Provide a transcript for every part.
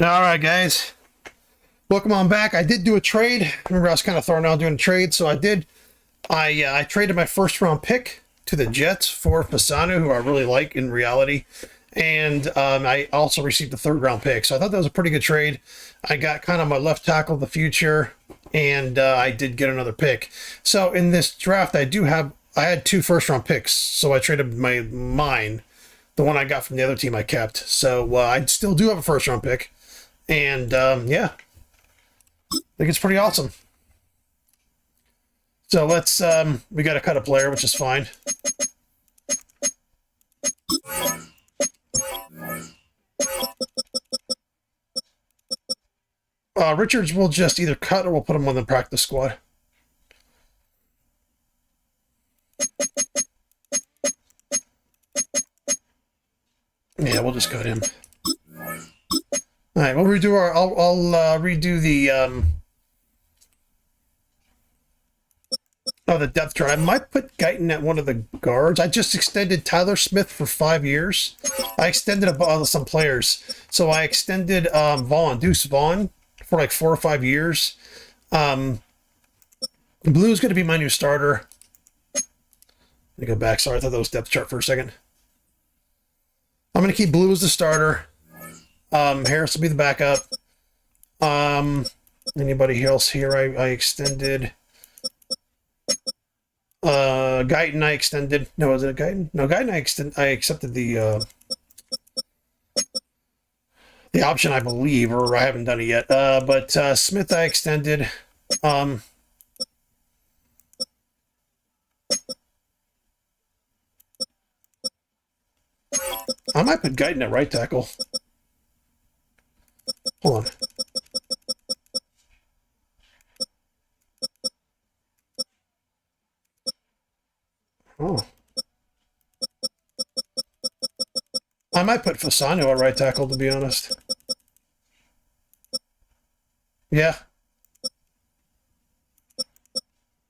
All right, guys. Welcome on back. I did do a trade. Remember, I was kind of thrown out doing a trade, so I did. I traded my first round pick to the Jets for Fasano, who I really like in reality, and I also received a third round pick. So I thought that was a pretty good trade. I got kind of my left tackle of the future, and I did get another pick. So in this draft, I had two first round picks, so I traded mine. The one I got from the other team I kept. So I still do have a first round pick. And yeah, I think it's pretty awesome. So let's, we got to cut a player, which is fine. Richards will just either cut or we'll put him on the practice squad. Yeah, we'll just cut him. All right, we'll redo I'll redo the depth chart. I might put Guyton at one of the guards. I just extended Tyler Smith for 5 years. I extended some players. So I extended Deuce Vaughn for like 4 or 5 years. Blue's going to be my new starter. Let me go back. Sorry, I thought that was depth chart for a second. I'm going to keep Blue as the starter. Harris will be the backup. Anybody else here? I extended. Guyton I extended. No, was it Guyton? No, Guyton I accepted the option, I believe, or I haven't done it yet. But Smith I extended. I might put Guyton at right tackle. Hold on. Oh. I might put Fasano at right tackle, to be honest. Yeah.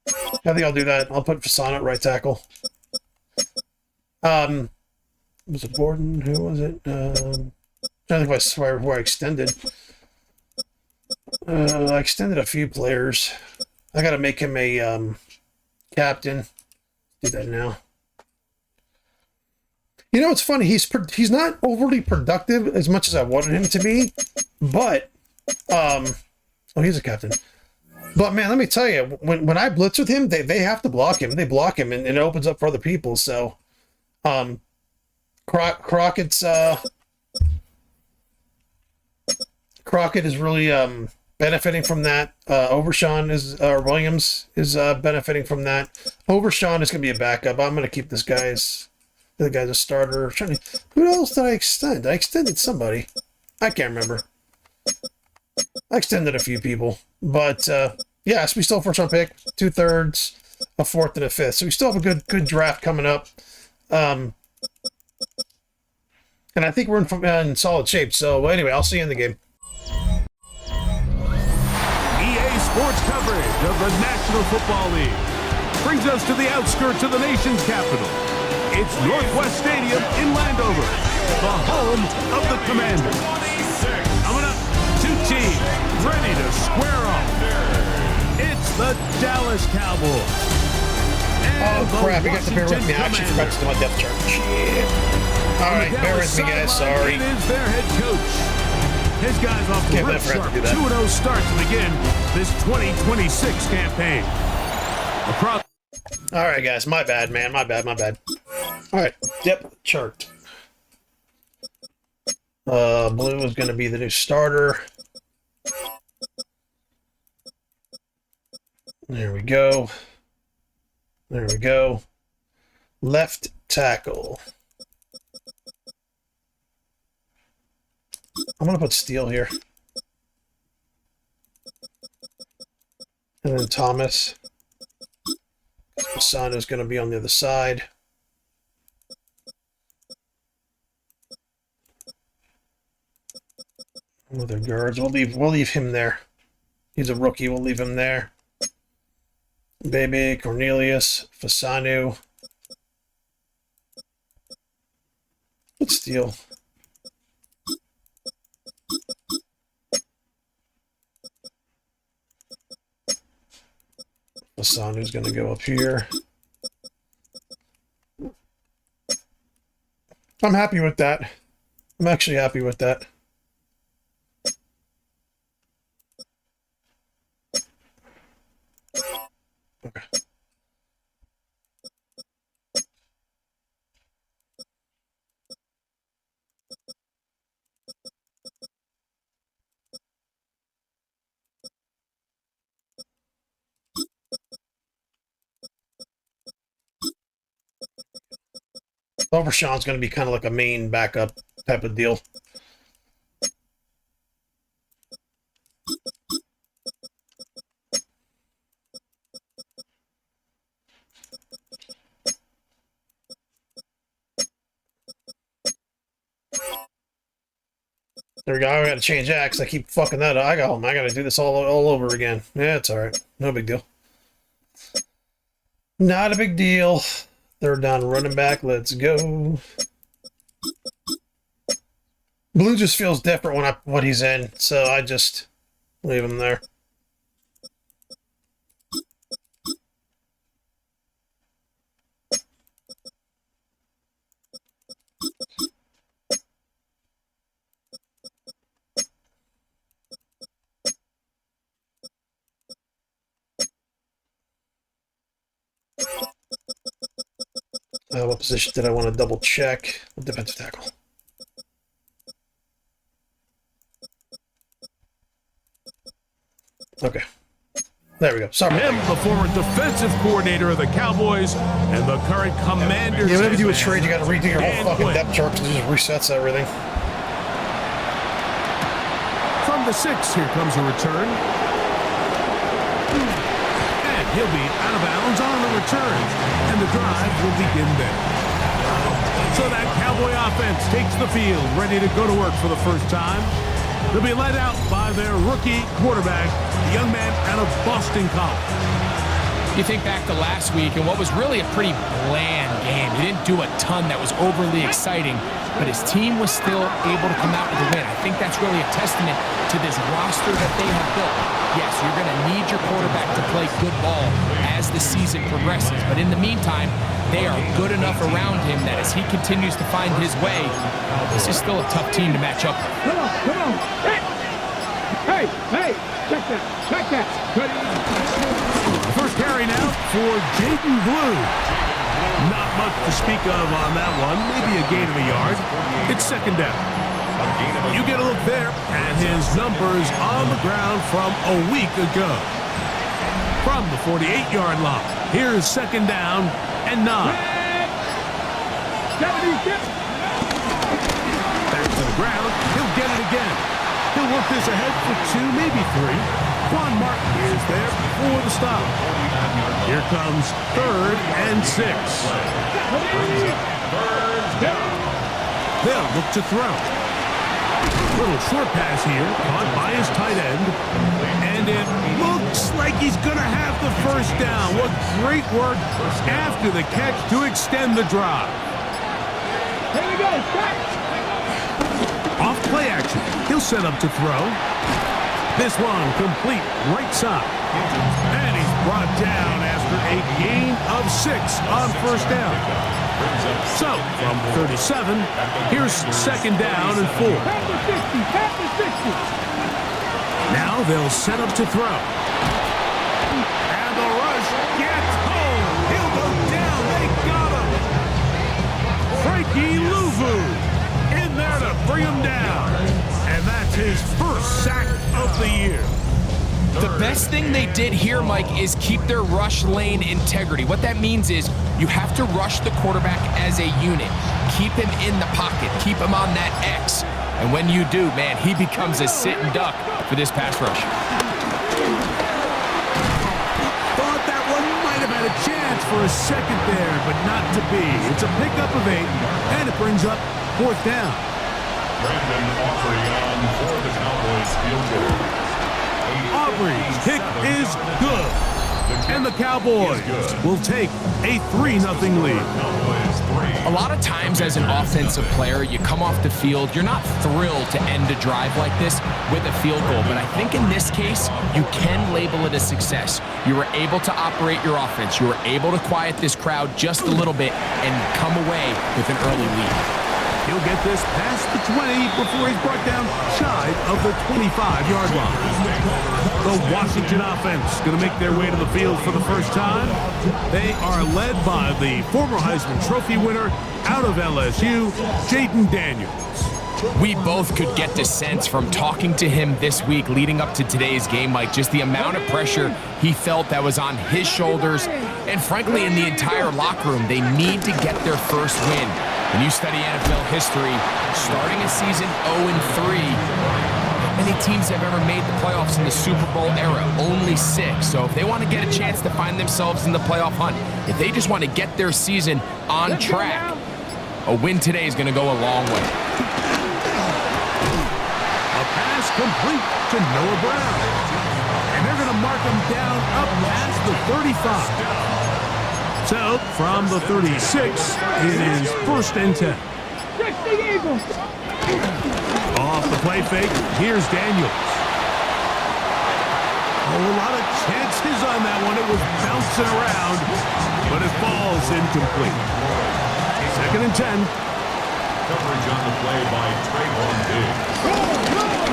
I think I'll do that. I'll put Fasano at right tackle. Was it Borden? Who was it? I think where I extended. I extended a few players. I got to make him a captain. Do that now. You know, it's funny. He's not overly productive as much as I wanted him to be, but oh, he's a captain. But man, let me tell you, when I blitz with him, they have to block him. They block him, and it opens up for other people. So, Crockett's Crockett is really benefiting from that. Williams is benefiting from that. Overshawn is going to be a backup. I'm going to keep this guy's. The guy's a starter. Who else did I extend? I extended somebody. I can't remember. I extended a few people, but yeah, so we still have first round pick, 2/3, a 4th, and a 5th. So we still have a good draft coming up. And I think we're in solid shape. So anyway, I'll see you in the game. Sports coverage of the National Football League brings us to the outskirts of the nation's capital. It's Northwest Stadium in Landover, the home of the Commanders. Coming up, two teams ready to square off. It's the Dallas Cowboys. Oh crap, you got to bear with me. I actually forgot to do my depth chart. Shit. All right, bear with me, guys. Sorry. It is their head coach. His guys off to a real sharp 2-0 start to begin this 2026 campaign. All right, guys. My bad, man. My bad. All right. Depth chart. Blue is going to be the new starter. There we go. Left tackle. I'm going to put Steele here. And then Thomas. Fasano is going to be on the other side. Other guards. We'll leave him there. He's a rookie. We'll leave him there. Baby, Cornelius, Fasano. Let's Steele. Fasanu's going to go up here. I'm happy with that. I'm actually happy with that. Okay. Overshawn's going to be kind of like a main backup type of deal. There we go. I got to change that because I keep fucking that up. I got to do this all over again. Yeah, it's all right. No big deal. Not a big deal. Third down running back. Let's go. Blue just feels different when what he's in, so I just leave him there. What position did I want to double check? Defensive tackle. Okay. There we go. Sorry. Him, the former defensive coordinator of the Cowboys and the current commander. Yeah, whenever you do a trade, you got to redo your whole fucking depth chart because it just resets everything. From the 6, here comes a return. And he'll be out of bounds on the return. And the drive will begin there. So that Cowboy offense takes the field, ready to go to work for the first time. They'll be led out by their rookie quarterback, the young man out of Boston College. You think back to last week and what was really a pretty bland game. He didn't do a ton that was overly exciting, but his team was still able to come out with a win. I think that's really a testament to this roster that they have built. Yes, you're going to need your quarterback to play good ball as the season progresses, but in the meantime, they are good enough around him that as he continues to find his way, this is still a tough team to match up with. Come on. Hey, check that. First carry now for Jaden Blue. Not much to speak of on that one, maybe a gain of a yard. It's second down. You get a look there at his numbers on the ground from a week ago. From the 48-yard line, here's second down and 9. Back to the ground, he'll get it again. He'll work this ahead for 2, maybe 3. Quan Martin is there for the stop. Here comes 3rd and 6. They'll look to throw. Little short pass here, caught by his tight end. And it looks like he's going to have the first down. What great work after the catch to extend the drive. Here we go, Off play action. He'll set up to throw. This one complete right side. And he's brought down after a gain of 6 on first down. So, from 37, here's second down and 4. Pat the 60. Now they'll set up to throw. And the rush gets home. He'll go down. They got him. Frankie Louvu in there to bring him down. And that's his first sack of the year. The best thing they did here, Mike, is keep their rush lane integrity. What that means is you have to rush the quarterback as a unit. Keep him in the pocket. Keep him on that X. And when you do, man, he becomes a sit and duck for this pass rush. Thought that one might have had a chance for a second there, but not to be. It's a pickup of 8, and it brings up 4th down. Brandon Aubrey on for the Cowboys field goal. Aubrey's kick is good. And the Cowboys will take a 3-0 lead. A lot of times as an offensive player, you come off the field, you're not thrilled to end a drive like this with a field goal. But I think in this case, you can label it a success. You were able to operate your offense. You were able to quiet this crowd just a little bit and come away with an early lead. He'll get this past the 20 before he's brought down shy of the 25-yard line. The Washington offense going to make their way to the field for the first time. They are led by the former Heisman Trophy winner out of LSU, Jaden Daniels. We both could get the sense from talking to him this week leading up to today's game, Mike, just the amount of pressure he felt that was on his shoulders. And frankly, in the entire locker room, they need to get their first win. When you study NFL history, starting a season 0-3, how many teams have ever made the playoffs in the Super Bowl era? Only 6. So if they want to get a chance to find themselves in the playoff hunt, if they just want to get their season on track, a win today is going to go a long way. A pass complete to Noah Brown. And they're going to mark him down up past the 35. So, from the 36, it is 1st and 10. Off the play fake, here's Daniels. Oh, a lot of chances on that one. It was bouncing around, but it falls incomplete. 2nd and 10. Coverage on the play by Trayvon Diggs.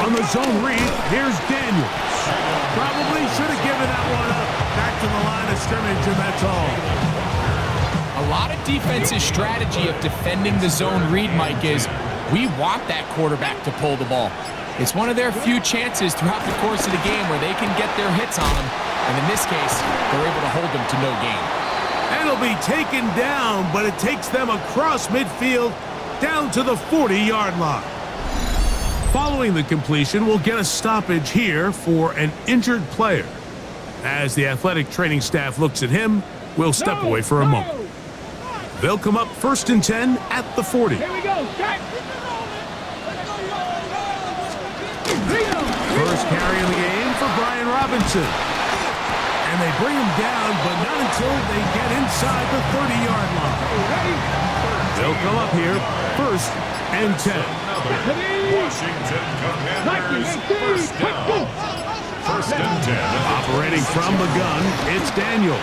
On the zone read, here's Daniels. Probably should have given that one up. Back to the line of scrimmage, and that's all. A lot of defense's strategy of defending the zone read, Mike, is we want that quarterback to pull the ball. It's one of their few chances throughout the course of the game where they can get their hits on him. And in this case, they're able to hold him to no gain. And he'll be taken down, but it takes them across midfield down to the 40-yard line. Following the completion, we'll get a stoppage here for an injured player. As the athletic training staff looks at him, we'll step away for a moment. They'll come up 1st and 10 at the 40. Here we go. First carry of the game for Brian Robinson. And they bring him down, but not until they get inside the 30-yard line. They'll come up here 1st and 10. Washington Commanders, 1st down. 1st and 10. Operating from the gun, it's Daniels.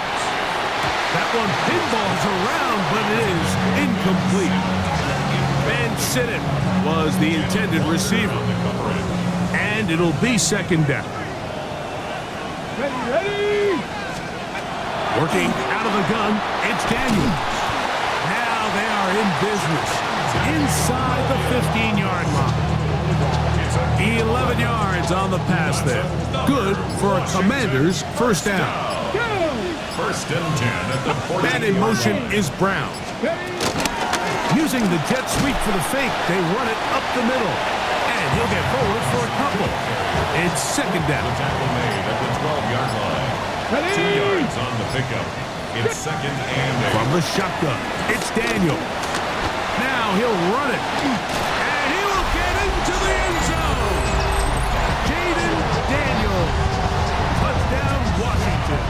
That one pinballs around, but it is incomplete. Van Sinnen was the intended receiver. And it'll be 2nd down. Ready. Working out of the gun, it's Daniels. Now they are in business. Inside the 15-yard line. 11 yards on the pass there. Good for a Commander's 1st down. 1st and 10 at the 40. Man in motion is Brown. Using the jet sweep for the fake, they run it up the middle. And he'll get forward for a couple. It's 2nd down. Tackle made at the 12-yard line. 2 yards on the pickup. It's 2nd and 8. From the shotgun, it's Daniel. Now he'll run it. And he will get into the end zone. Jaden Daniel. Touchdown, Washington.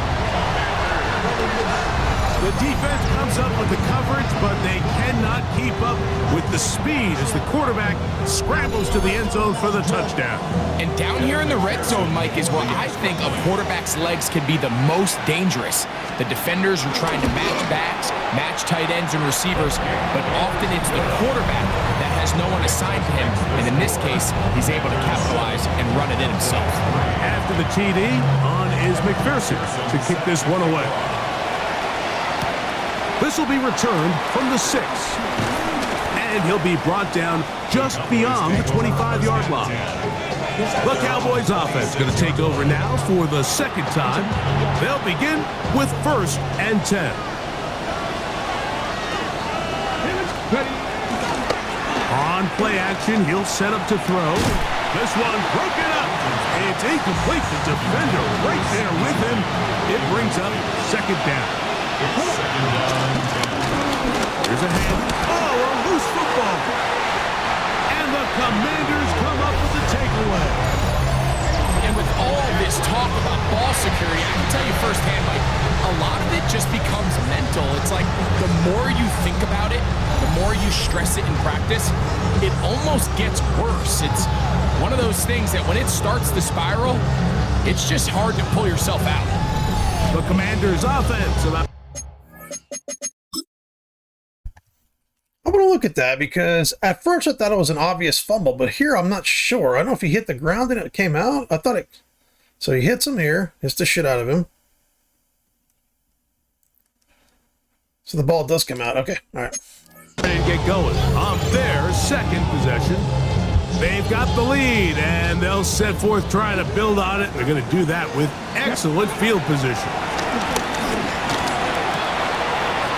The defense comes up with the coverage, but they cannot keep up with the speed as the quarterback scrambles to the end zone for the touchdown. And down here in the red zone, Mike, is where I think a quarterback's legs can be the most dangerous. The defenders are trying to match backs, match tight ends and receivers, but often it's the quarterback that has no one assigned to him. And in this case, he's able to capitalize and run it in himself. After the TD, on is McPherson to kick this one away. This will be returned from the 6. And he'll be brought down just beyond the 25-yard line. The Cowboys offense going to take over now for the 2nd time. They'll begin with 1st and 10. On play action, he'll set up to throw. This one broken up. It's incomplete. The defender right there with him. It brings up 2nd down. Here's a hand. Oh, a loose football. And the Commanders come up with the takeaway. And with all this talk about ball security, I can tell you firsthand, Mike, a lot of it just becomes mental. It's like the more you think about it, the more you stress it in practice, it almost gets worse. It's one of those things that when it starts to spiral, it's just hard to pull yourself out. The Commanders' offense about. I'm going to look at that because at first I thought it was an obvious fumble, but here I'm not sure. I don't know if he hit the ground and it came out. I thought it. So he hits him here, hits the shit out of him. So the ball does come out. Okay, all right. Ready to get going on their second possession. They've got the lead, and they'll set forth trying to build on it. They're going to do that with excellent field position.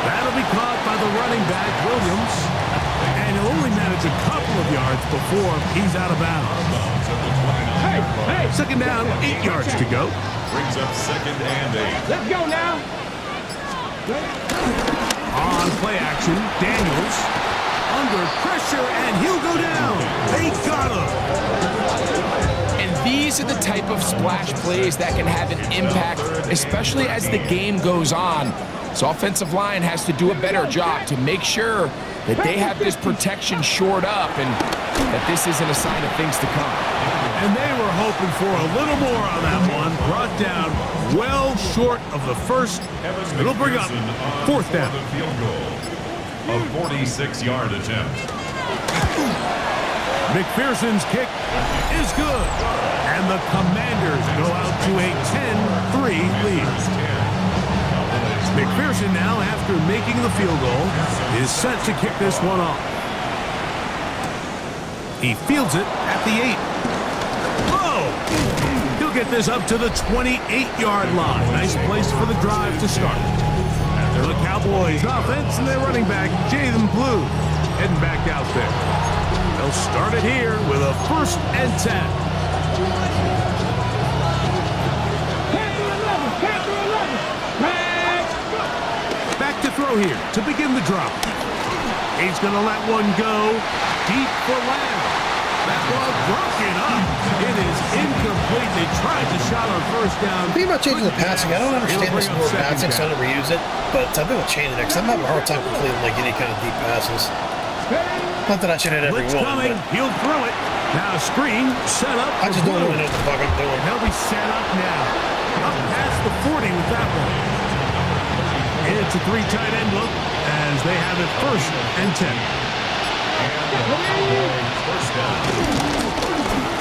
That'll be caught by the running back, Williams, and he'll only manage a couple of yards before he's out of bounds. Hey, Second down, 8 yards to go. Brings up 2nd and 8. let's go now. On play action, Daniels under pressure, and he'll go down. They got him. And these are the type of splash plays that can have an impact, especially as the game goes on. So offensive line has to do a better job to make sure that they have this protection shored up and that this isn't a sign of things to come. And they were hoping for a little more on that one. Brought down well short of the first. It'll bring up 4th down. The field goal. A 46-yard attempt. McPherson's kick is good. And the Commanders go out to a 10-3 lead. McPherson now, after making the field goal, is set to kick this one off. He fields it at the 8. Oh! He'll get this up to the 28-yard line. Nice place for the drive to start. The Cowboys offense and their running back, Jayden Blue, heading back out there. They'll start it here with a 1st and 10. Back to throw here to begin the drop. He's going to let one go deep for Lamb. That ball broken up. It is incomplete. They tried the shot on 1st down. Thinking about changing the passing, I don't understand this more passing, so I never use it. But I think I'll change it because I'm having a hard time completing like any kind of deep passes. Not that I should hit every Blitz one, coming. but He'll throw it. Now screen set up. I just don't really know what the fuck I'm doing. They'll be set up now. Up past the 40 with that one. It's a 3 tight end look as they have it 1st and 10.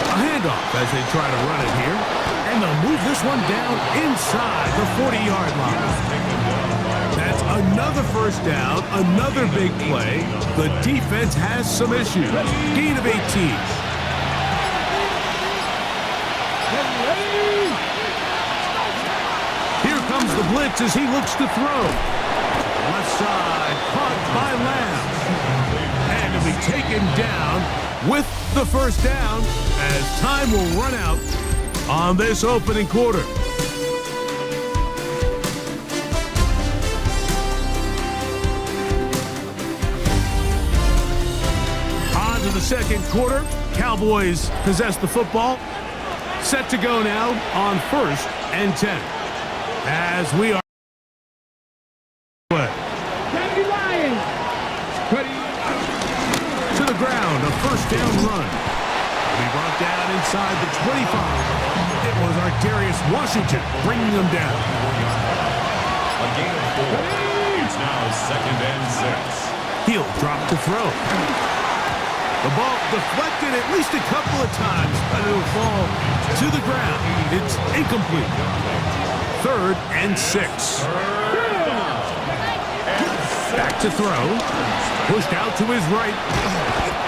A handoff as they try to run it here. And they'll move this one down inside the 40-yard line. That's another 1st down, another big play. The defense has some issues. Gain of 18. Here comes the blitz as he looks to throw. Left side, caught by Lamb. And to be taken down with the 1st down as time will run out on this opening quarter. On to the second quarter. Cowboys possess the football. Set to go now on 1st and 10. As we are to the ground, a 1st down run. We brought down inside the 25. It was Arterius Washington bringing them down. A gain of 4. It's now 2nd and 6. He'll drop to throw. The ball deflected at least a couple of times, but it'll fall to the ground. It's incomplete. 3rd and 6. Back to throw. Pushed out to his right.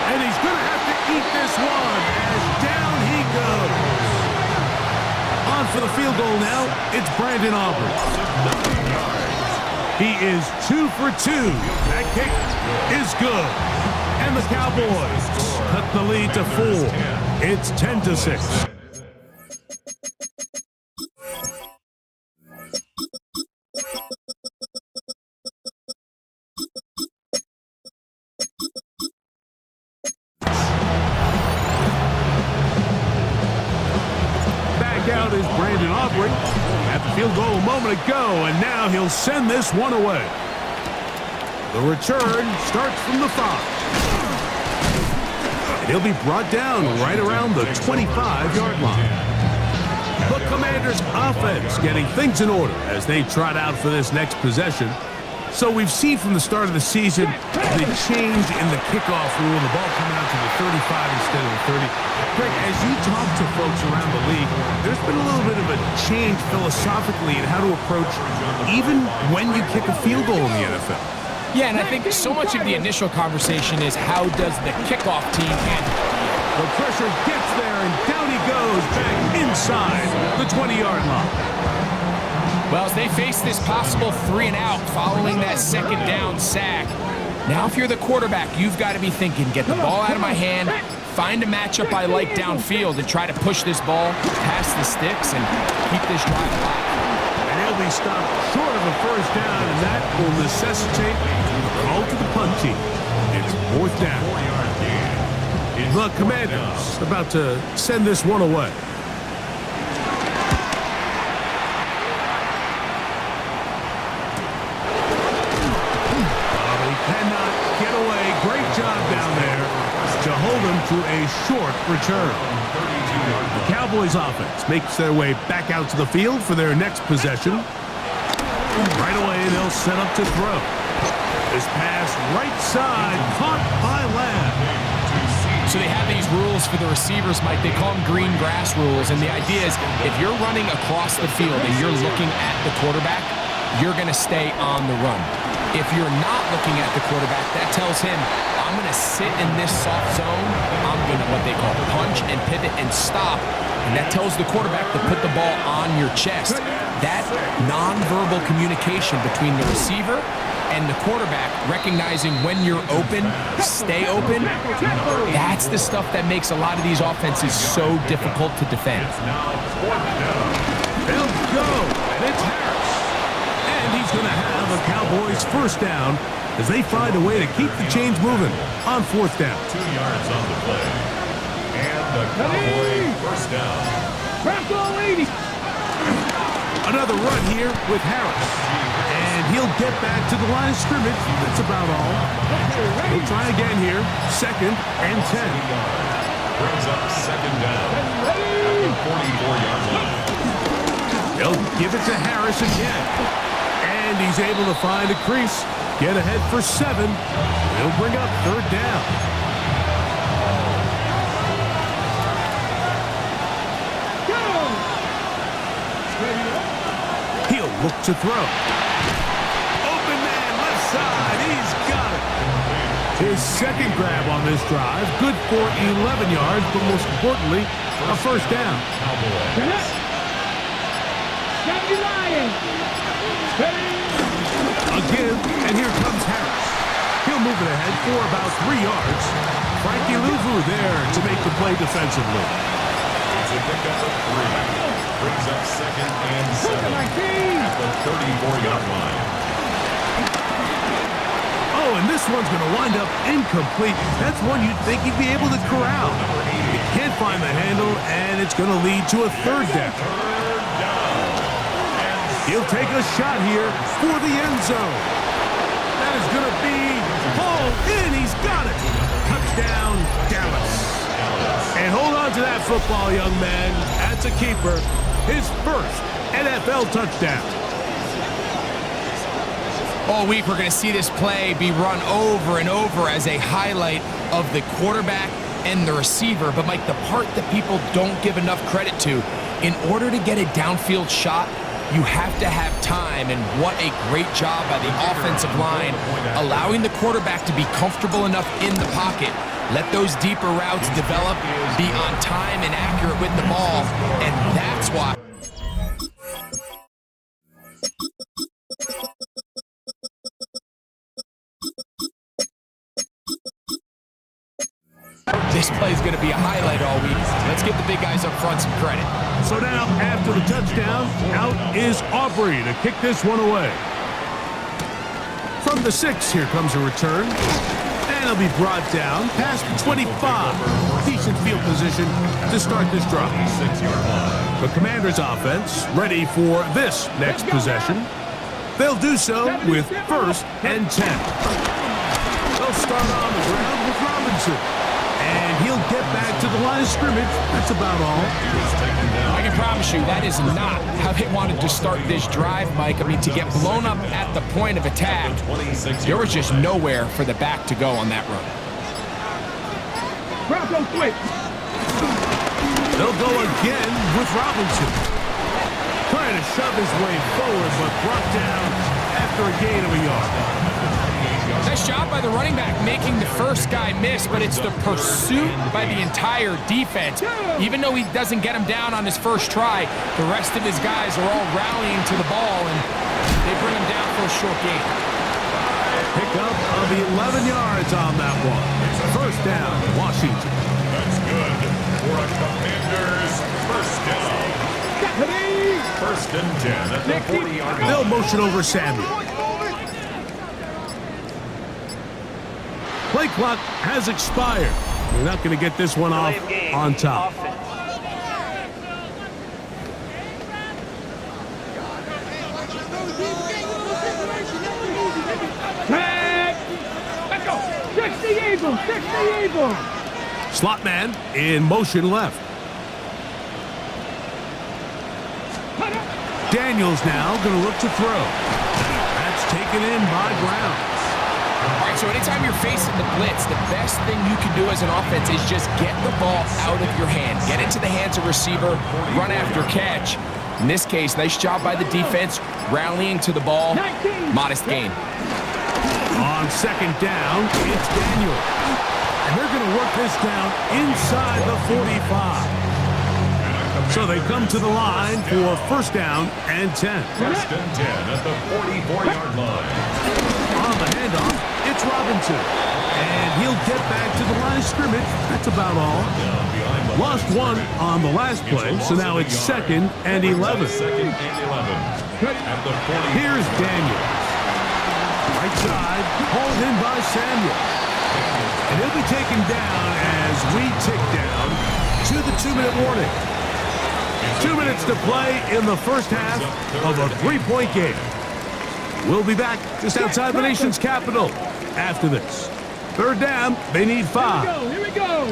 And he's going to have to eat this one as down he goes. On for the field goal now. It's Brandon Aubrey. He is 2 for 2. That kick is good. And the Cowboys cut the lead to 4. It's 10-6. Back out is Brandon Aubrey At the field goal a moment ago, and now he'll send this one away. The return starts from the 5. And he'll be brought down right around the 25-yard line. The Commanders' offense getting things in order as they trot out for this next possession. So we've seen from the start of the season the change in the kickoff rule, the ball coming out to the 35 instead of the 30. Greg, as you talk to folks around the league, there's been a little bit of a change philosophically in how to approach even when you kick a field goal in the NFL. Yeah, and I think so much of the initial conversation is how does the kickoff team handle it? The pressure gets there, and down he goes back inside the 20-yard line. Well, as they face this possible 3-and-out following that second down sack, now if you're the quarterback, you've got to be thinking, get the ball out of my hand, find a matchup I like downfield and try to push this ball past the sticks and keep this drive alive. And he'll be stopped short of a first down, and that will necessitate a call to the punt team. It's 4th down. The Commanders about to send this one away. To hold him to a short return. The Cowboys offense makes their way back out to the field for their next possession. Right away, they'll set up to throw. This pass right side, caught by Lamb. So they have these rules for the receivers, Mike. They call them green grass rules. And the idea is if you're running across the field and you're looking at the quarterback, you're going to stay on the run. If you're not looking at the quarterback, that tells him, I'm going to sit in this soft zone. I'm going to what they call punch and pivot and stop. And that tells the quarterback to put the ball on your chest. That nonverbal communication between the receiver and the quarterback, recognizing when you're open, stay open, that's the stuff that makes a lot of these offenses so difficult to defend. They'll go, and it's Harris. And he's going to have a Cowboys first down as they find a way to keep the chains moving on 4th down. 2 yards on the play. And the Cowboy first down. Another run here with Harris. And he'll get back to the line of scrimmage. That's about all. He'll try again here. 2nd and 10. Brings up 2nd down at the 44-yard line. They'll give it to Harris again. And he's able to find a crease. Get ahead for 7. They'll bring up 3rd down. He'll look to throw. Open man, left side. He's got it. His 2nd grab on this drive. Good for 11 yards, but most importantly, a first down. Again, and here comes Harris. He'll move it ahead for about 3 yards. Frankie Louvu there to make the play defensively. It's a pickup of 3. Brings up 2nd and 7 at the 34-yard line. Oh, and this one's going to wind up incomplete. That's one you'd think he'd be able to corral. He can't find the handle, and it's going to lead to a 3rd down. He'll take a shot here for the end zone. That is going to be hauled in. He's got it. Touchdown, Dallas. And hold on to that football, young man. That's a keeper. His first NFL touchdown. All week, we're going to see this play be run over and over as a highlight of the quarterback and the receiver. But, Mike, the part that people don't give enough credit to, in order to get a downfield shot, you have to have time, and what a great job by the offensive line, allowing the quarterback to be comfortable enough in the pocket, let those deeper routes develop, be on time and accurate with the ball, and that's why this play is going to be a highlight all week. Let's give the big guys up front some credit. So now, after the touchdown, out is Aubrey to kick this one away. From the 6, here comes a return. And And he'll be brought down past the 25. Decent field position to start this drive. 6-yard line. The Commanders' offense ready for this next possession. They'll do so with 1st and 10. They'll start on the ground with Robinson. And he'll get back to the line of scrimmage. That's about all. I can promise you that is not how they wanted to start this drive, Mike. I mean, to get blown up at the point of attack, there was just nowhere for the back to go on that run. They'll go again with Robinson. Trying to shove his way forward, but brought down after a gain of a yard. Nice job by the running back making the first guy miss, but it's the pursuit by the entire defense. Even though he doesn't get him down on his first try, the rest of his guys are all rallying to the ball, and they bring him down for a short gain. Pickup of 11 yards on that one. 1st down, Washington. That's good for a Commanders first down. 1st and 10 at the 40-yard line. They'll motion over Samuel. Play clock has expired. We're not going to get this one off on top. Let's go. 60 Eagles. 60 Eagles. Slot man in motion left. Daniels now going to look to throw. That's taken in by Brown. All right, so anytime you're facing the blitz, the best thing you can do as an offense is just get the ball out of your hand. Get into the hands of receiver, run after catch. In this case, nice job by the defense, rallying to the ball. Modest gain. On 2nd down, it's Daniel. And they're going to work this down inside the 45. So they come to the line for 1st down and 10. 1st and 10 at the 44-yard line. On the handoff, it's Robinson. And he'll get back to the line of scrimmage. That's about all. Lost one on the last play, so now it's 2nd and 11. 2nd and 11 at the 40. Here's Daniel. Right side, hauled in by Samuel. And he'll be taken down as we tick down to the 2-minute warning. 2 minutes to play in the first half of a 3-point game. We'll be back just outside the nation's capital after this. 3rd down, they need 5. Here we go.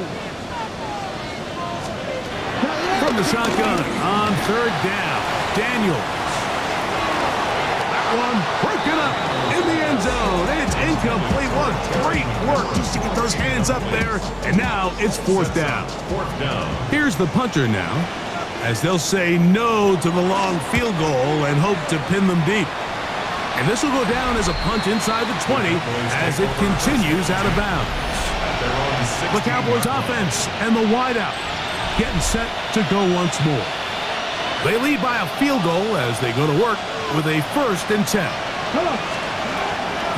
From the shotgun on 3rd down, Daniels. That one broken up in the end zone. It's incomplete. What great work just to get those hands up there. And now it's 4th down. 4th down. Here's the punter now, as they'll say no to the long field goal and hope to pin them deep. And this will go down as a punt inside the 20 as it continues out of bounds. The Cowboys offense and the wideout getting set to go once more. They lead by a field goal as they go to work with a 1st and 10.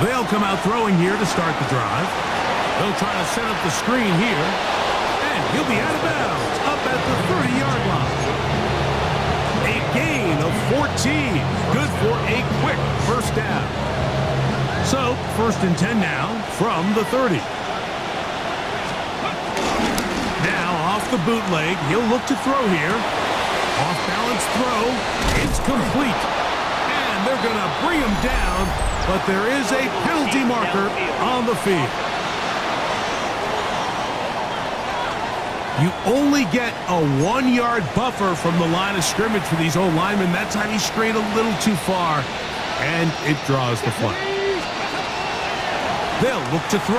They'll come out throwing here to start the drive. They'll try to set up the screen here. And he'll be out of bounds up at the 30-yard line. A gain of 14. Good for a quick 1st down. So, 1st and 10 now from the 30. Now, off the bootleg, he'll look to throw here. Off-balance throw. It's complete. And they're going to bring him down, but there is a penalty marker on the field. You only get a 1-yard buffer from the line of scrimmage for these old linemen. That time he strayed a little too far, and it draws the flag. They'll look to throw.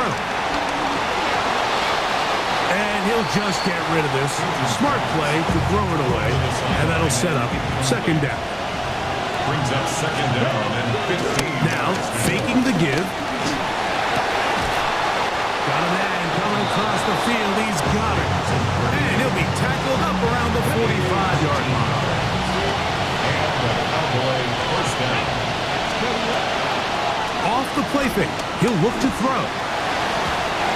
And he'll just get rid of this. Smart play to throw it away, and that'll set up 2nd down. Brings up 2nd down and 15. Now, faking the give. Got a man coming across the field. He's got it. And he'll be tackled up around the 45-yard line. And the Cowboy 1st down. Off the play fake. He'll look to throw.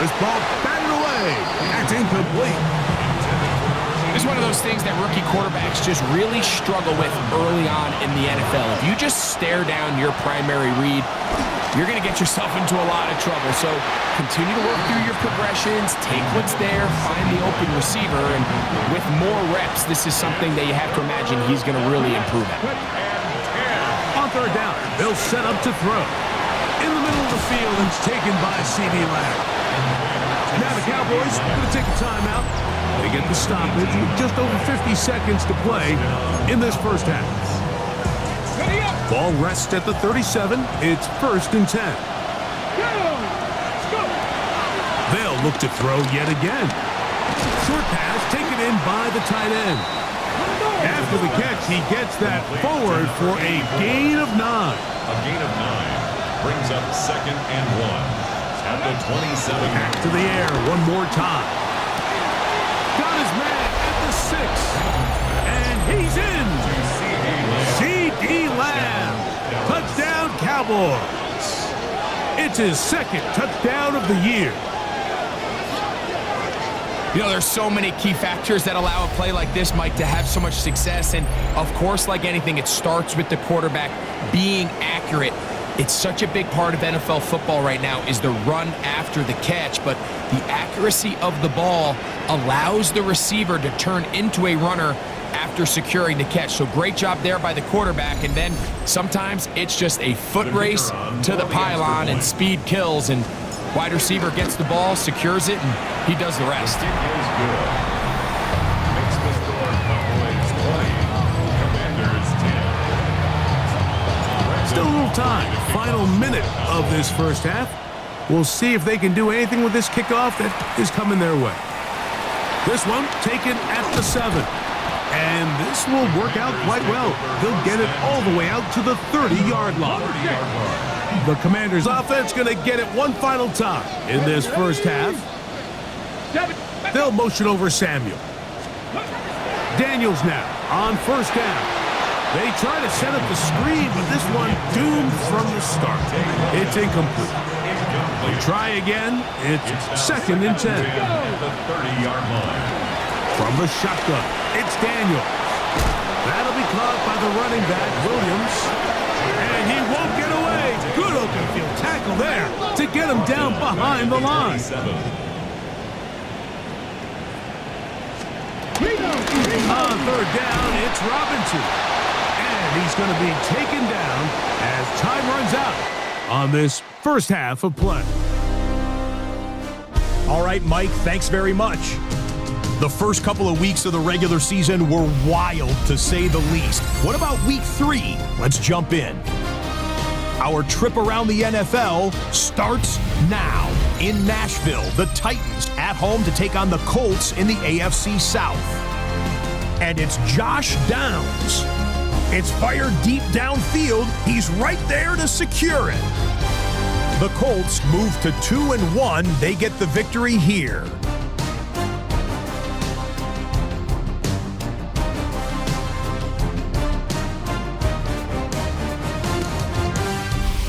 This ball batted away. That's incomplete. This is one of those things that rookie quarterbacks just really struggle with early on in the NFL. If you just stare down your primary read, you're going to get yourself into a lot of trouble. So continue to work through your progressions, take what's there, find the open receiver, and with more reps, this is something that you have to imagine he's going to really improve at. On third down, they'll set up to throw. In the middle of the field, it's taken by C.D. Lamb. Now the Cowboys are going to take a timeout. They get the stoppage with just over 50 seconds to play in this first half. Ball rests at the 37. It's 1st and 10. They'll look to throw yet again. Short pass taken in by the tight end. After the catch, he gets that forward for a gain of 9. A gain of 9 brings up 2nd and 1 at the 27. Back to the air one more time. Got his man at the 6. And he's in. C.D. Lamb. Touchdown, Cowboys. It's his 2nd touchdown of the year. You know, there's so many key factors that allow a play like this, Mike, to have so much success. And, of course, like anything, it starts with the quarterback being accurate. It's such a big part of NFL football right now is the run after the catch. But the accuracy of the ball allows the receiver to turn into a runner after securing the catch. So great job there by the quarterback. And then sometimes it's just a foot race to the pylon and speed kills. And wide receiver gets the ball, secures it, and he does the rest. Makes the score Cowboys 20, Commanders 10. Still a little time. Final minute of this first half. We'll see if they can do anything with this kickoff that is coming their way. This one taken at the 7. And this will work out quite well. He'll get it all the way out to the 30-yard line. The Commanders' offense going to get it one final time in this first half. They'll motion over Samuel. Daniels now on 1st down. They try to set up the screen, but this one doomed from the start. It's incomplete. They try again. It's 2nd and 10. At the 30-yard line. From the shotgun, it's Daniels. That'll be caught by the running back, Williams. And he won't get away. Good open field tackle there to get him down behind the line. On 3rd down, it's Robinson. And he's going to be taken down as time runs out on this first half of play. All right, Mike, thanks very much. The first couple of weeks of the regular season were wild, to say the least. What about week 3? Let's jump in. Our trip around the NFL starts now. In Nashville, the Titans at home to take on the Colts in the AFC South. And it's Josh Downs. It's fired deep downfield. He's right there to secure it. The Colts move to 2-1. They get the victory here.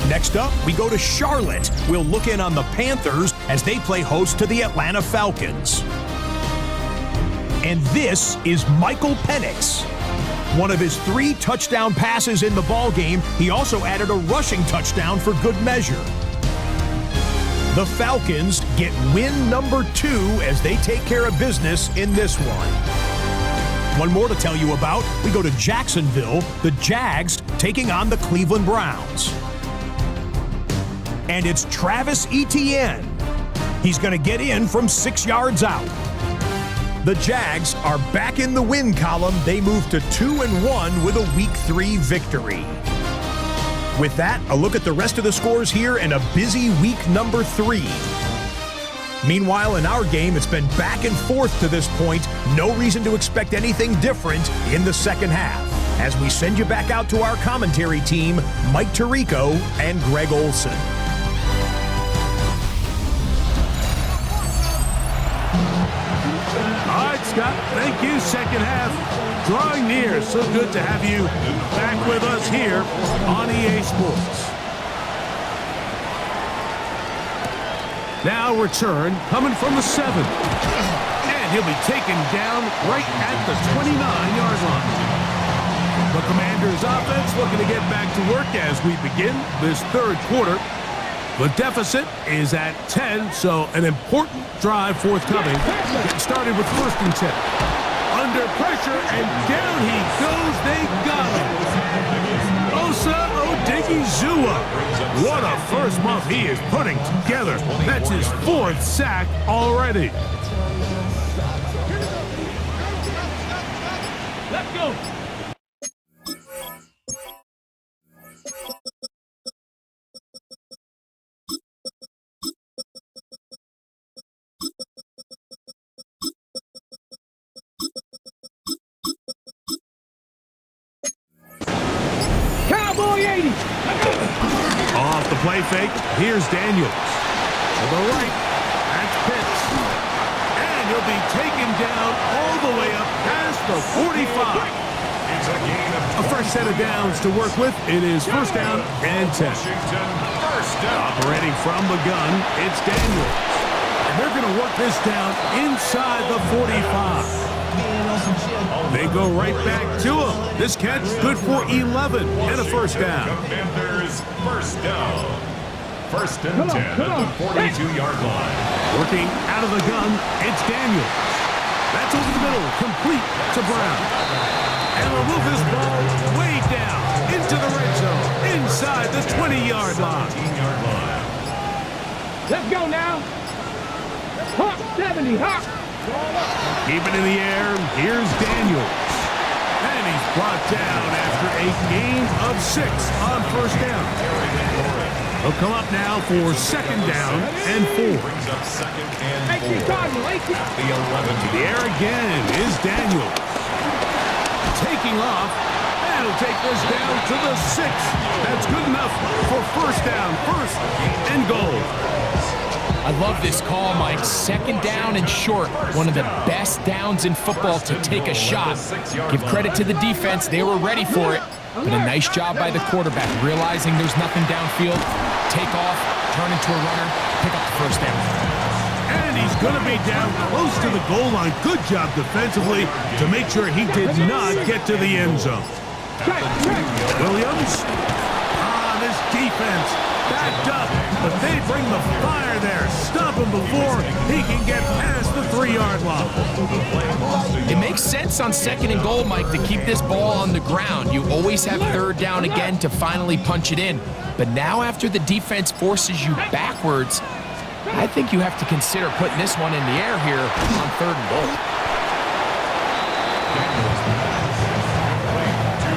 Next up, we go to Charlotte. We'll look in on the Panthers as they play host to the Atlanta Falcons. And this is Michael Penix. One of his 3 touchdown passes in the ballgame, he also added a rushing touchdown for good measure. The Falcons get win number 2 as they take care of business in this one. One more to tell you about. We go to Jacksonville, the Jags taking on the Cleveland Browns. And it's Travis Etienne. He's going to get in from 6 yards out. The Jags are back in the win column. They move to 2-1 with a Week 3 victory. With that, a look at the rest of the scores here and a busy week number 3. Meanwhile, in our game, it's been back and forth to this point. No reason to expect anything different in the second half. As we send you back out to our commentary team, Mike Tirico and Greg Olson. All right, Scott, thank you. Second half drawing near. So good to have you back with us here on EA Sports. Now return coming from the 7. And he'll be taken down right at the 29-yard line. The Commanders offense looking to get back to work as we begin this third quarter. The deficit is at 10, so an important drive forthcoming. Getting started with 1st and 10. Under pressure, and down he goes. They got him. Osa Odigizua. What a first month he is putting together. That's his 4th sack already. Let's go. Cowboy 80. Off the play fake, here's Daniels. To the right, that's Pitts. And he'll be taken down all the way up past the 45. It's a gain of A fresh set of downs to work with. It is 1st down and 10. Washington. First down. Operating from the gun, it's Daniels. And they're going to work this down inside the 45. They go right back to him. This catch good for 11 and a 1st down. Commanders first down. 1st and 10 at the 42-yard line. Working out of the gun, it's Daniels. That's over the middle, complete to Brown. And they'll move this ball way down into the red zone, inside the 20-yard line. 15-yard line. Let's go now. Hop 70, hop. Keep it in the air, here's Daniels. And he's brought down after a gain of 6 on 1st down. He'll come up now for 2nd down and 4. Brings up 2nd and 4. The 11. To the air again is Daniels. Taking off, and he'll take this down to the 6. That's good enough for 1st down, 1st and goal. I love this call, Mike. 2nd down and short. One of the best downs in football to take a shot. Give credit to the defense. They were ready for it. But a nice job by the quarterback, realizing there's nothing downfield. Take off, turn into a runner, pick up the 1st down. And he's going to be down close to the goal line. Good job defensively to make sure he did not get to the end zone. Williams. This defense backed up, but they bring the fire there. Stop him before he can get past the 3-yard line. It makes sense on 2nd and goal, Mike, to keep this ball on the ground. You always have 3rd down again to finally punch it in. But now after the defense forces you backwards, I think you have to consider putting this one in the air here on 3rd and goal.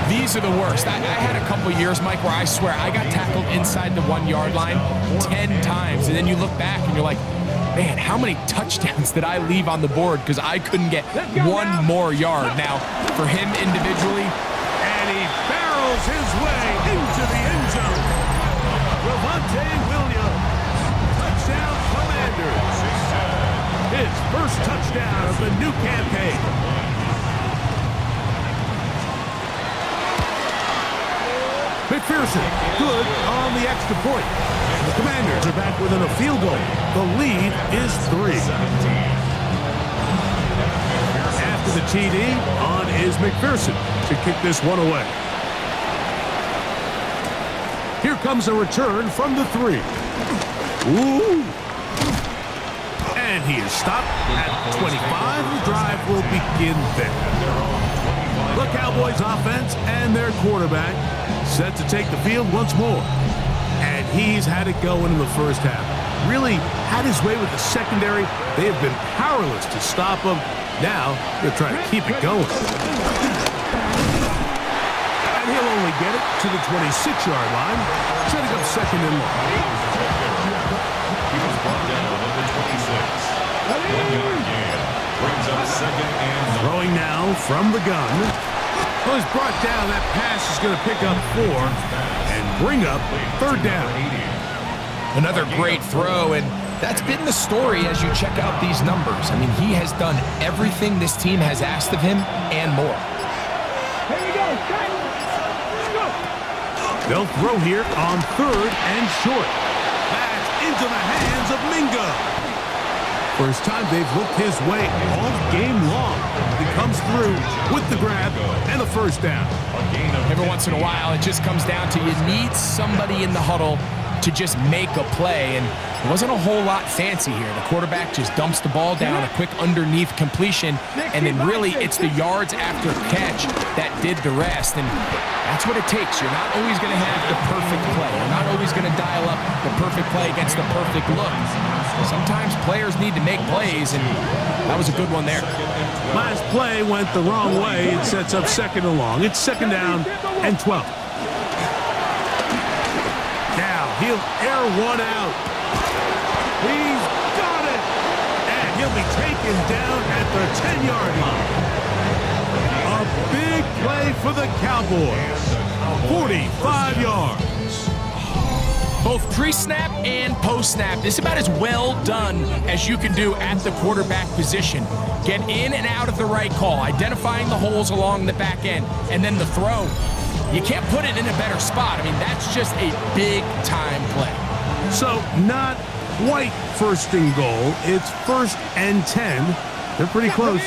These are the worst. I had a couple years, Mike, where I swear I got tackled inside the 1-yard line 10 times. And then you look back and you're like, man, how many touchdowns did I leave on the board because I couldn't get one more yard? Now, for him individually, and he barrels his way into the end zone. Ravonte Williams, touchdown Commanders. His 1st touchdown of the new campaign. McPherson, good on the extra point. The Commanders are back within a field goal. The lead is 3. After the TD, on is McPherson to kick this one away. Here comes a return from the 3. Ooh. And he is stopped at 25. The drive will begin there. The Cowboys offense and their quarterback set to take the field once more. And he's had it going in the 1st half. Really had his way with the secondary. They have been powerless to stop him. Now they're trying to keep it going. And he'll only get it to the 26-yard line, setting up 2nd and long. He was brought down at the 26. 1-yard gain. Brings up 2nd and 9. Throwing now from the gun. Well, he's brought down. That pass is going to pick up 4 and bring up 3rd down. another great throw, and that's been the story as you check out these numbers. I mean, he has done everything this team has asked of him and more. Here we go. Let's go. They'll throw here on 3rd and short. That's into the hands of Mingo. First time they've looked his way all game long. He comes through with the grab and a first down. Every once in a while, it just comes down to you need somebody in the huddle to just make a play, and it wasn't a whole lot fancy here. The quarterback just dumps the ball down, a quick underneath completion, and then really it's the yards after catch that did the rest, and that's what it takes. You're not always going to have the perfect play. You're not always going to dial up the perfect play against the perfect look. Sometimes players need to make plays, and that was a good one there. Last play went the wrong way. It sets up second and long. It's second down and 12. Now he'll air one out. He's got it. And he'll be taken down at the 10-yard line. A big play for the Cowboys. 45 yards. Both pre-snap and post-snap, this is about as well done as you can do at the quarterback position. Get in and out of the right call, identifying the holes along the back end, and then the throw. You can't put it in a better spot. I mean, that's just a big-time play. So not quite first and goal. It's first and 10. They're pretty close.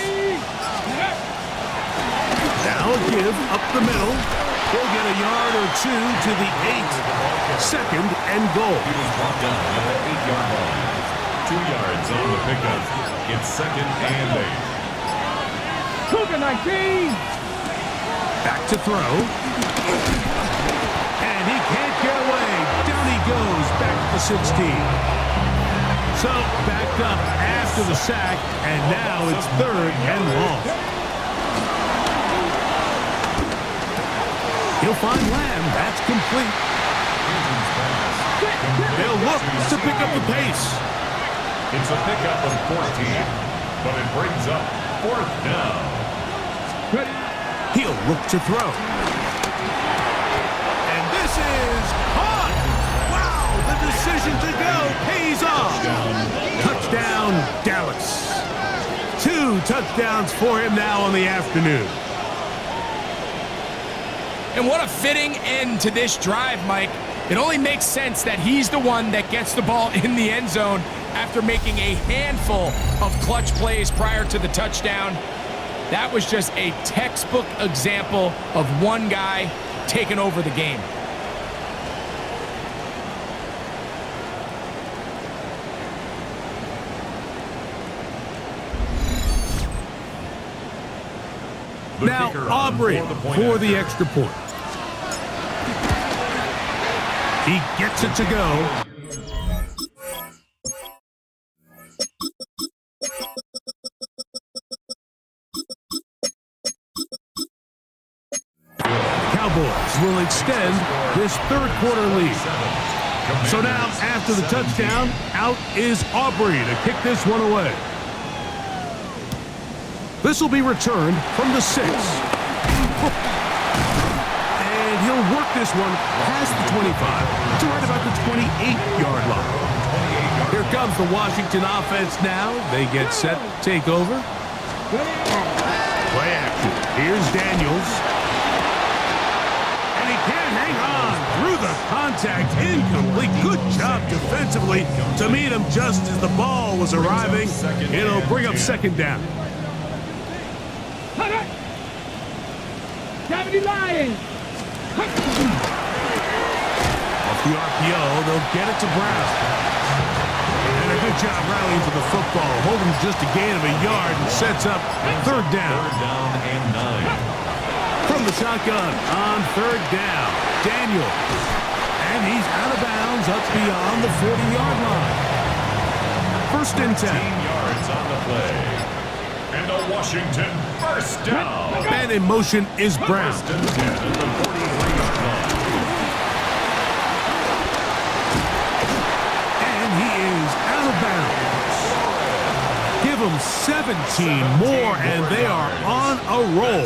Now a give up the middle. He'll get a yard or two to the 8. Second and goal. He was brought down at the 8-yard line. 2 yards on the pickup. It's second and 8. Cougar 19. Back to throw. And he can't get away. Down he goes back to the 16. So backed up after the sack, and now it's third and long. He'll find Lamb. That's complete. They'll look to pick up the pace. It's a pickup of 14, but it brings up fourth down. He'll look to throw. And this is caught. Wow, the decision to go pays off. Touchdown, Dallas. 2 touchdowns for him now on the afternoon. And what a fitting end to this drive, Mike. It only makes sense that he's the one that gets the ball in the end zone after making a handful of clutch plays prior to the touchdown. That was just a textbook example of one guy taking over the game. Now Aubrey for the extra point. He gets it to go. Cowboys will extend this third quarter lead. So now, after the touchdown, out is Aubrey to kick this one away. This will be returned from the 6. And he'll work this one past the 25 to right about the 28-yard line. Here comes the Washington offense now. They get set to take over. Play action. Here's Daniels. And he can't hang on through the contact. Incomplete. Good job defensively to meet him just as the ball was arriving. It'll bring up second down. Cavity Lions. Off the RPO, they'll get it to Brown. And a good job rallying for the football. Holding just a gain of a yard and sets up third down. Third down and 9. From the shotgun on third down, Daniel. And he's out of bounds up beyond the 40-yard line. First and 10. 10 yards on the play. And a Washington first down. And in motion is Brown. First and 10 at the 43-yard line. And he is out of bounds. Give them 17 more, and they are on a roll.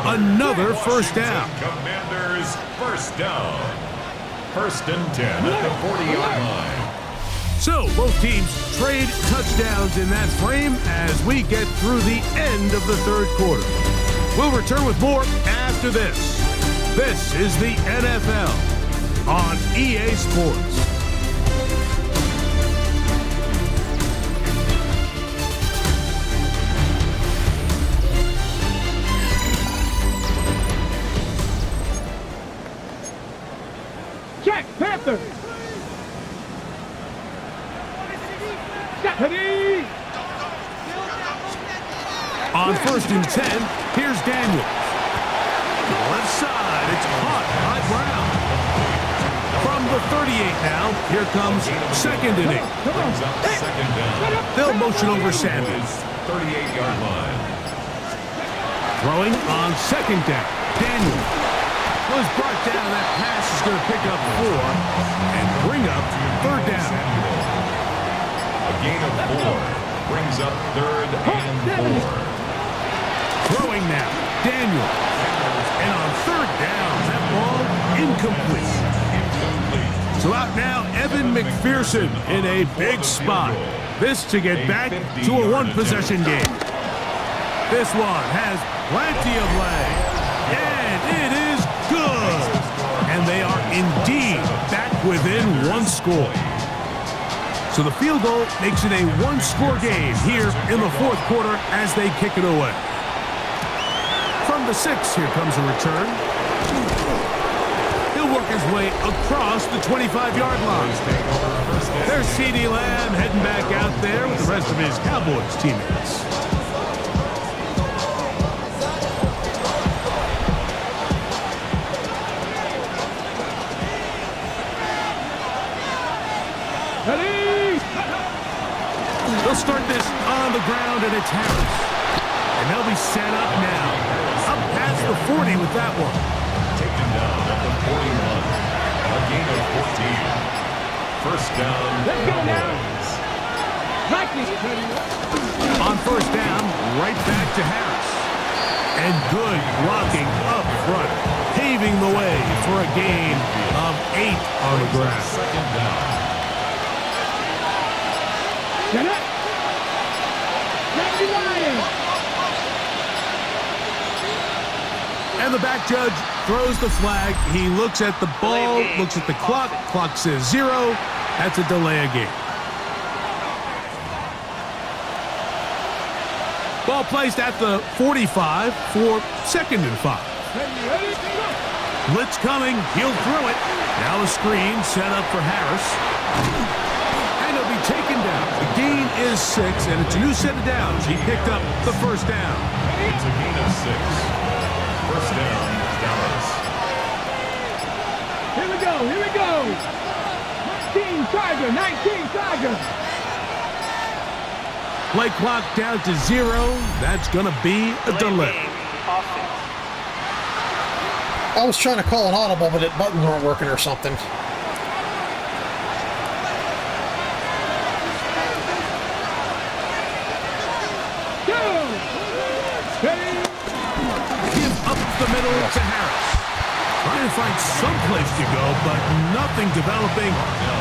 Another first down. Commanders first down. First and 10 at the 40-yard line. So, both teams trade touchdowns in that frame as we get through the end of the third quarter. We'll return with more after this. This is the NFL on EA Sports. Check, Panther. Ready? On 1st and 10, here's Daniels. Left side, it's caught by Brown. From the 38 now, here comes 2nd and 8. Brings up second down. They'll motion over Sanders. 38-yard line. Throwing on 2nd down. Daniels was brought down. That pass is going to pick up 4 and bring up 3rd down. A gain of 4 brings up 3rd and 4. Throwing now. Daniels. And on 3rd down, that ball incomplete. So out now, Evan McPherson in a big spot. This to get back to a one-possession game. This one has plenty of leg. And it is good. And they are indeed back within 1 score. So the field goal makes it a 1-score game here in the 4th quarter as they kick it away. From the 6, here comes a return. He'll work his way across the 25-yard line. There's CeeDee Lamb heading back out there with the rest of his Cowboys teammates. Ready? They'll start this on the ground, and it's Harris. And they'll be set up now. Up past the 40 with that one. Taken down at the 41. A gain of 14. First down. Let's go now. Cowboys. Practice. On 1st down, right back to Harris. And good blocking up front, paving the way for a gain of 8 on the ground. Second down. Get it. Let's be lying. And the back judge throws the flag. He looks at the ball, looks at the clock. Clock says 0. That's a delay of game. Ball placed at the 45 for 2nd and 5. Ready? Go. Blitz coming. He'll throw it. Now a screen set up for Harris. And he'll be taken down. The gain is 6, and it's a new set of downs. He picked up the 1st down. It's a gain of 6. First down, Dallas. Here we go. Here we go. 19 Charger. 19 Charger. Play clock down to 0. That's going to be a delay. I was trying to call an audible, but buttons weren't working or something. Give up the middle to Harris. Trying to find some place to go, but nothing developing.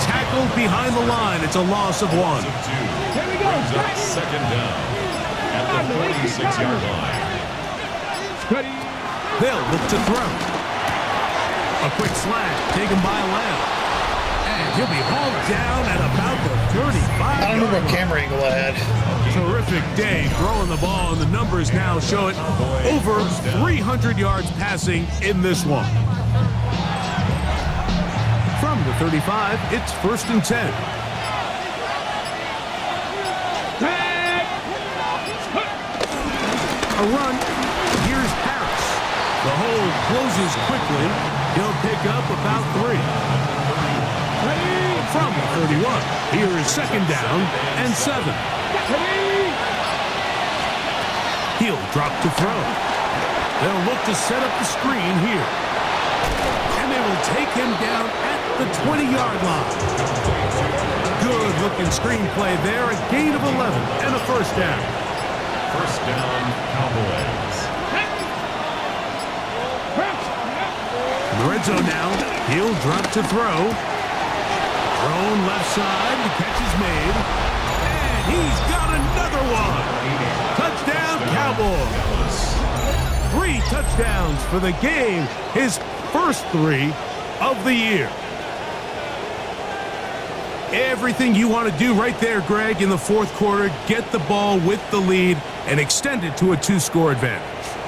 Tackled behind the line. It's a loss of 1. Here we go. Brings up second down at the 46-yard line. Ready? They'll look to throw. A quick slant taken by Lamb. And he'll be hauled down at about the 35. I don't know what camera angle I had. Terrific day throwing the ball, and the numbers now show it over 300 yards passing in this one. From the 35, it's 1st and 10. A run. Here's Harris. The hole closes quickly. He'll pick up about 3. From the 31, here is 2nd down and 7. He'll drop to throw. They'll look to set up the screen here. And they will take him down at the 20-yard line. Good-looking screenplay there. A gain of 11 and a 1st down. First down, Cowboys. In the red zone now, he'll drop to throw. Thrown left side, the catch is made. And he's got another one. Touchdown, Cowboys. 3 touchdowns for the game. His first 3 of the year. Everything you want to do right there, Greg, in the 4th quarter. Get the ball with the lead and extend it to a 2-score advantage.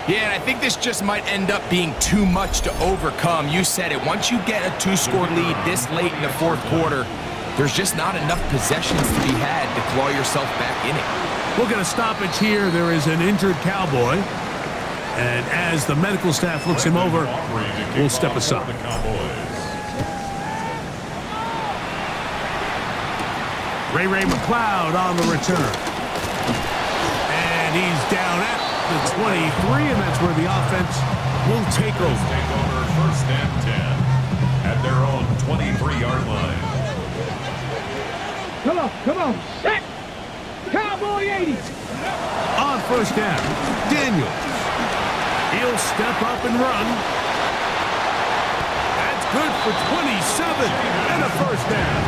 Yeah, and I think this just might end up being too much to overcome. You said it. Once you get a 2-score lead this late in the 4th quarter, there's just not enough possessions to be had to claw yourself back in it. We'll get a stoppage here. There is an injured Cowboy. And as the medical staff looks him over, we'll step aside. Ray McLeod on the return. And he's down at the 23, and that's where the offense will take over. Take over 1st and 10 at their own 23-yard line. Come on, set! Cowboy 80! On 1st down, Daniels. He'll step up and run. That's good for 27 and a 1st down.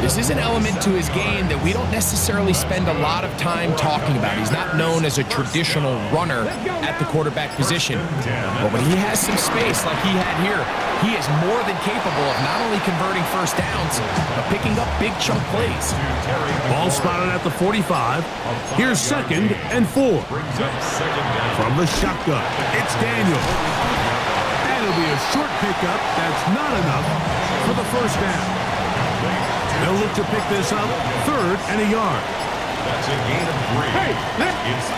This is an element to his game that we don't necessarily spend a lot of time talking about. He's not known as a traditional runner at the quarterback position. But when he has some space like he had here, he is more than capable of not only converting 1st downs, but picking up big chunk plays. Ball spotted at the 45. Here's 2nd and 4. From the shotgun, it's Daniel. That'll be a short pickup. That's not enough for the 1st down. They'll look to pick this up 3rd and a yard. That's a gain of 3. It's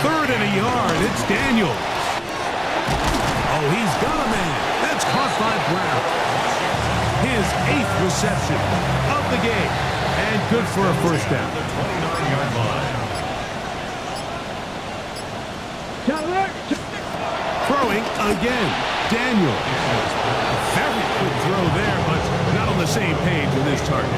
3rd and a yard. It's Daniels. Oh, he's got a man. That's caught by Brown. His 8th reception of the game. And good for a 1st down. the 29-yard line. Throwing again. Daniels. Very good throw there, but not on the same page with his target.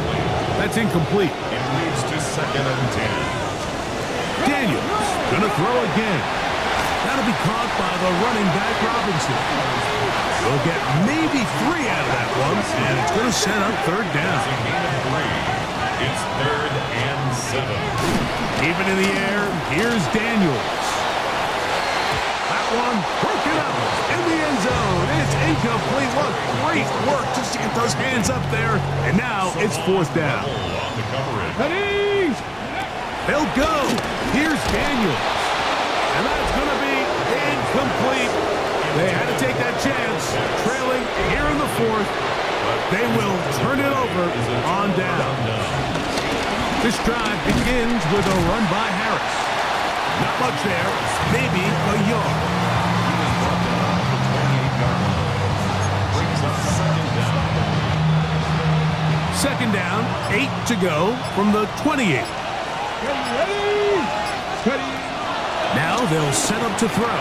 That's incomplete. It leads to 2nd and 10. Daniels gonna throw again. That'll be caught by the running back Robinson. They'll get maybe 3 out of that one, and it's gonna set up 3rd down. It's a gain of 3. It's 3rd and 7. Keep it in the air. Here's Daniels. That one broken up in the end zone. It's incomplete. What great work just to get those hands up there. And now it's 4th down. On the coverage. Ready! They'll go. Here's Daniels. And that's going to be incomplete. They had to take that chance. Trailing here in the 4th. They will turn it over on down. This drive begins with a run by Harris. Not much there. Maybe a yard. Brings up 2nd down. 2nd down, 8 to go from the 28. Now they'll set up to throw.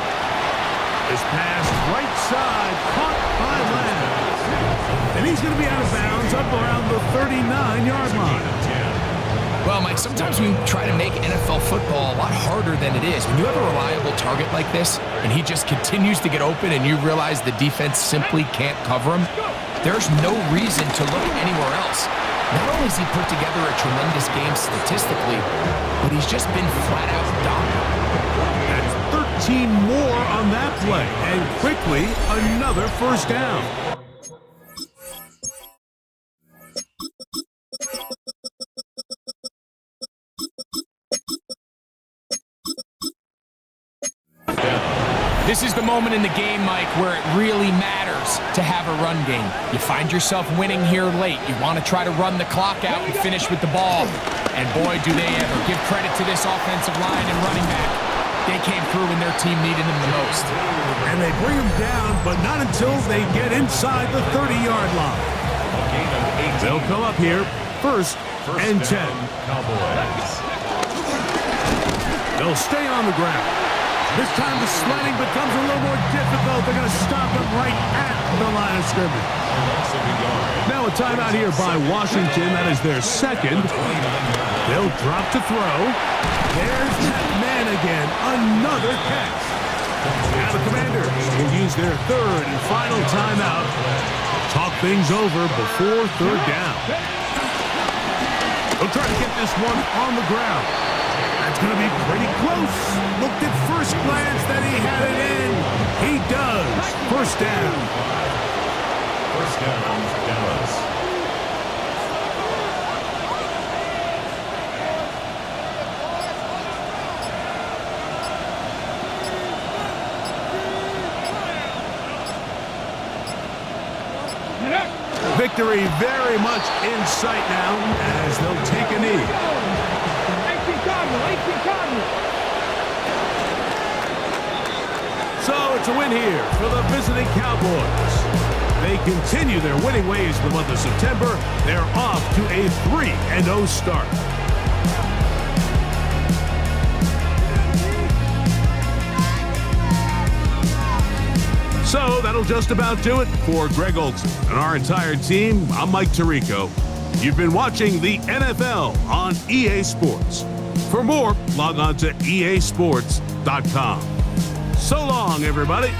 This pass right side, caught by Lamb. And he's going to be out of bounds up around the 39-yard line. Well, Mike, sometimes we try to make NFL football a lot harder than it is. When you have a reliable target like this, and he just continues to get open and you realize the defense simply can't cover him, there's no reason to look anywhere else. Not only has he put together a tremendous game statistically, but he's just been flat out dominant. That's 13 more on that play, and quickly another 1st down. This is the moment in the game, Mike, where it really matters to have a run game. You find yourself winning here late. You want to try to run the clock out and finish with the ball. And boy, do they ever. Give credit to this offensive line and running back. They came through when their team needed them the most. And they bring him down, but not until they get inside the 30-yard line. They'll come up here, 1st and 10. Cowboys. They'll stay on the ground. This time the sledding becomes a little more difficult. They're going to stop him right at the line of scrimmage. Now a timeout here by Washington. That is their 2nd. They'll drop to throw. There's that man again. Another catch. Now the Commanders will use their 3rd and final timeout. Talk things over before 3rd down. They'll try to get this one on the ground. That's going to be pretty close. Looked at first glance that he had it in. He does. 1st down. 1st down, Dallas. Victory very much in sight now as they'll take a knee. 18 Cardinal. So it's a win here for the visiting Cowboys. They continue their winning ways in the month of September. They're off to a 3-0 start. So that'll just about do it for Greg Olson and our entire team. I'm Mike Tirico. You've been watching the NFL on EA Sports. For more, log on to easports.com. So long, everybody.